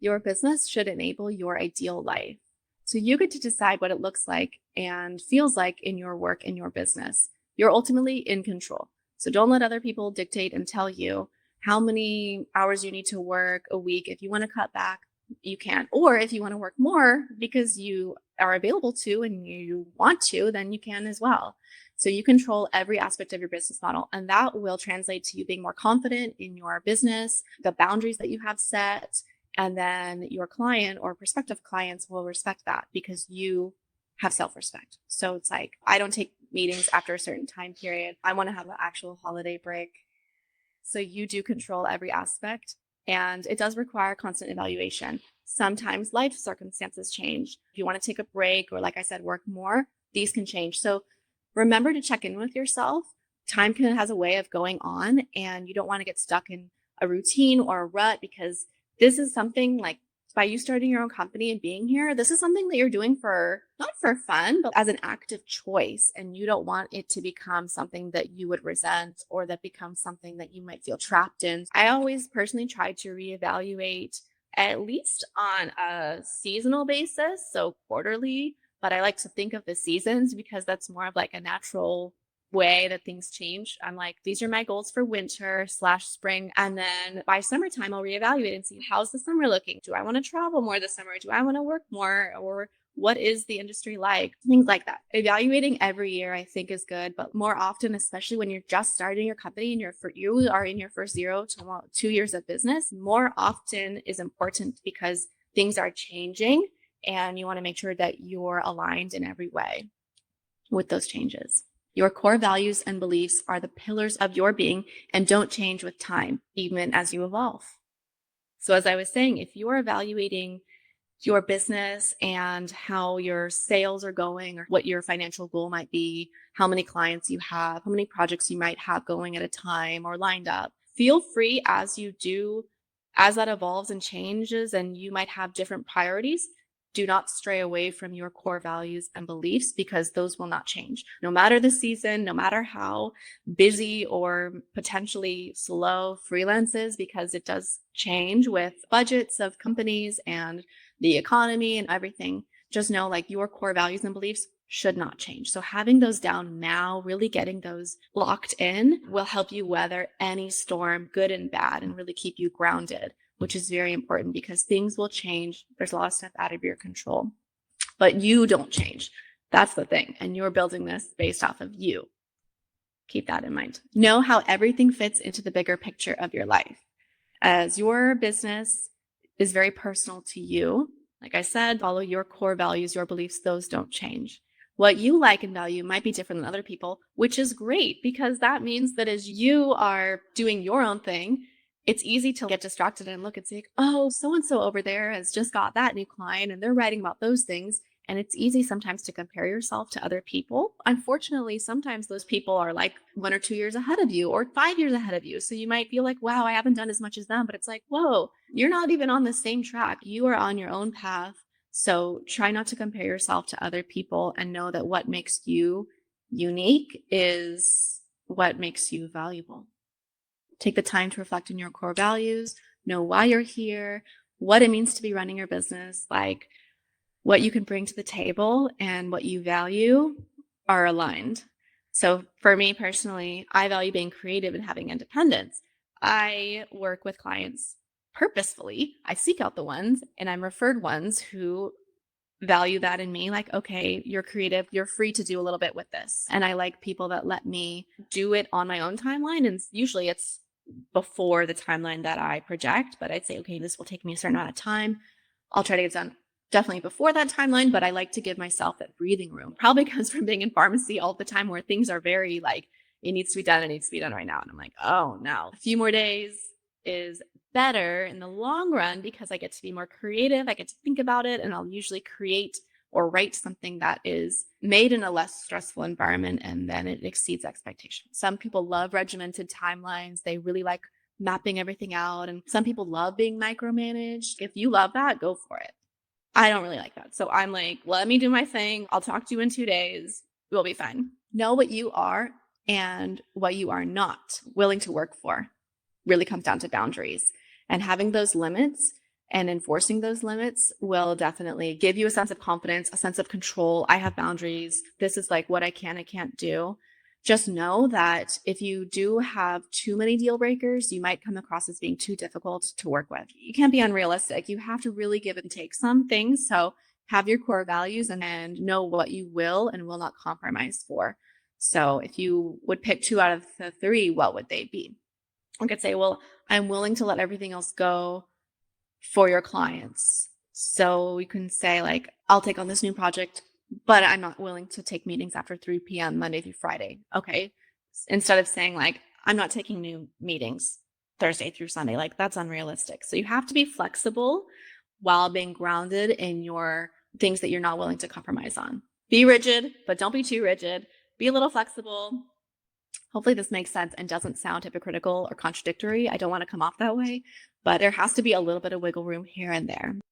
Your business should enable your ideal life. So you get to decide what it looks like and feels like in your work and your business. You're ultimately in control. So don't let other people dictate and tell you how many hours you need to work a week. If you want to cut back, you can. Or if you want to work more because you are available to and you want to, then you can as well. So you control every aspect of your business model, and that will translate to you being more confident in your business, the boundaries that you have set, and then your client or prospective clients will respect that because you have self-respect. So it's like, I don't take meetings after a certain time period. I want to have an actual holiday break. So you do control every aspect, and it does require constant evaluation. Sometimes life circumstances change. If you want to take a break or, like I said, work more, these can change. So remember to check in with yourself. Time has a way of going on, and you don't want to get stuck in a routine or a rut, because this is something like, by you starting your own company and being here, this is something that you're doing for not for fun, but as an active choice. And you don't want it to become something that you would resent or that becomes something that you might feel trapped in. I always personally try to reevaluate at least on a seasonal basis, so quarterly, but I like to think of the seasons because that's more of like a natural way that things change. I'm like, these are my goals for winter/spring. And then by summertime, I'll reevaluate and see, how's the summer looking? Do I want to travel more this summer? Do I want to work more? Or what is the industry like? Things like that. Evaluating every year, I think, is good, but more often, especially when you're just starting your company and you are in your first 0 to 2 years of business, more often is important because things are changing and you want to make sure that you're aligned in every way with those changes. Your core values and beliefs are the pillars of your being and don't change with time, even as you evolve. So as I was saying, if you're evaluating your business and how your sales are going, or what your financial goal might be, how many clients you have, how many projects you might have going at a time or lined up, feel free as you do, as that evolves and changes and you might have different priorities, do not stray away from your core values and beliefs, because those will not change. No matter the season, no matter how busy or potentially slow freelance is, because it does change with budgets of companies and the economy and everything. Just know, like, your core values and beliefs should not change. So having those down now, really getting those locked in, will help you weather any storm, good and bad, and really keep you grounded, which is very important because things will change. There's a lot of stuff out of your control, but you don't change. That's the thing. And you're building this based off of you. Keep that in mind. Know how everything fits into the bigger picture of your life. As your business is very personal to you, like I said, follow your core values, your beliefs, those don't change. What you like and value might be different than other people, which is great, because that means that as you are doing your own thing, it's easy to get distracted and look and say, oh, so-and-so over there has just got that new client and they're writing about those things. And it's easy sometimes to compare yourself to other people. Unfortunately, sometimes those people are like 1 or 2 years ahead of you or 5 years ahead of you. So you might feel like, wow, I haven't done as much as them. But it's like, whoa, you're not even on the same track. You are on your own path. So try not to compare yourself to other people, and know that what makes you unique is what makes you valuable. Take the time to reflect on your core values, know why you're here, what it means to be running your business, like what you can bring to the table and what you value are aligned. So for me personally, I value being creative and having independence. I work with clients purposefully. I seek out the ones, and I'm referred ones who value that in me. Like, okay, you're creative, you're free to do a little bit with this. And I like people that let me do it on my own timeline. And usually it's before the timeline that I project, but I'd say, okay, this will take me a certain amount of time. I'll try to get it done definitely before that timeline, but I like to give myself that breathing room. Probably comes from being in pharmacy all the time, where things are very like, it needs to be done, it needs to be done right now. And I'm like, oh no, a few more days is better in the long run, because I get to be more creative. I get to think about it, and I'll usually create or write something that is made in a less stressful environment, and then it exceeds expectations. Some people love regimented timelines. They really like mapping everything out. And some people love being micromanaged. If you love that, go for it. I don't really like that. So I'm like, let me do my thing. I'll talk to you in 2 days. We'll be fine. Know what you are and what you are not willing to work for. Really comes down to boundaries and having those limits And enforcing those limits will definitely give you a sense of confidence, a sense of control. I have boundaries. This is like what I can and can't do. Just know that if you do have too many deal breakers, you might come across as being too difficult to work with. You can't be unrealistic. You have to really give and take some things. So have your core values and know what you will and will not compromise for. So if you would pick 2 out of the 3, what would they be? I could say, well, I'm willing to let everything else go for your clients. So we can say like, I'll take on this new project, but I'm not willing to take meetings after 3 p.m. Monday through Friday. Okay. Instead of saying like, I'm not taking new meetings Thursday through Sunday, like that's unrealistic. So you have to be flexible while being grounded in your things that you're not willing to compromise on. Be rigid, but don't be too rigid. Be a little flexible. Hopefully this makes sense and doesn't sound hypocritical or contradictory. I don't want to come off that way, but there has to be a little bit of wiggle room here and there.